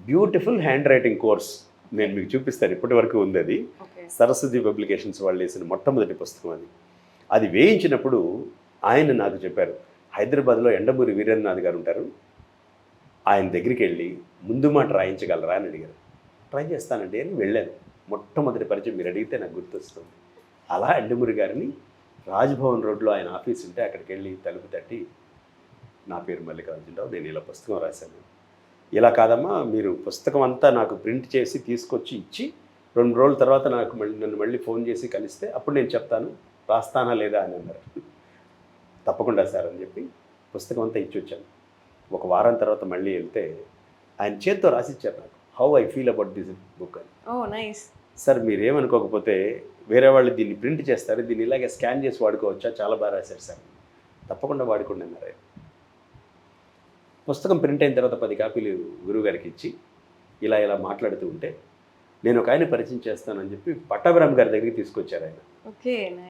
Beautiful hand writing course నేను మీకు చూపిస్తాను. ఇప్పటి వరకు ఉంది అది. ఓకే. సరస్వతి పబ్లికేషన్స్ వాళ్ళు వేసిన మొట్టమొదటి పుస్తకం అది. అది వేయించినప్పుడు ఆయన నాకు చెప్పారు, హైదరాబాద్లో ఎండమూరి వీరేంద్రనాథ్ గారు ఉంటారు, ఆయన దగ్గరికి వెళ్ళి ముందు మాట రాయించగలరా అని అడిగారు. ట్రై చేస్తానండి అని వెళ్ళాను. మొట్టమొదటి పరిచయం మీరు అడిగితే నాకు గుర్తొస్తుంది. అలా ఎండమూరి గారిని రాజ్భవన్ రోడ్లో ఆయన ఆఫీస్ ఉంటే అక్కడికి వెళ్ళి తలుపు తట్టి, నా పేరు మల్లికార్జునరావు, నేను ఇలా పుస్తకం రాశాను, ఇలా కాదమ్మా మీరు పుస్తకం అంతా నాకు ప్రింట్ చేసి తీసుకొచ్చి ఇచ్చి 2 రోజుల తర్వాత నాకు నన్ను మళ్ళీ ఫోన్ చేసి కలిస్తే అప్పుడు నేను చెప్తాను రాస్తానా లేదా అని అన్నారు. తప్పకుండా సార్ అని చెప్పి పుస్తకం అంతా ఇచ్చి వచ్చాను. ఒక వారం తర్వాత మళ్ళీ వెళ్తే ఆయన చేత్తో రాసిచ్చారు నాకు, how I feel about this book అని. ఓ నైస్. సార్ మీరేమనుకోకపోతే వేరే వాళ్ళు దీన్ని ప్రింట్ చేస్తారు, దీన్ని ఇలాగే స్కాన్ చేసి వాడుకోవచ్చా, చాలా బాగా రాశారు సార్. తప్పకుండా వాడుకోండి అన్నారు ఆయన. పుస్తకం ప్రింట్ అయిన తర్వాత 10 కాపీలు గురువుగారికి ఇచ్చి ఇలా ఇలా మాట్లాడుతూ ఉంటే నేను ఒక ఆయన పరిచయం చేస్తానని చెప్పి పట్టాభిరామ్ గారి దగ్గరికి తీసుకొచ్చారు ఆయన. ఓకే.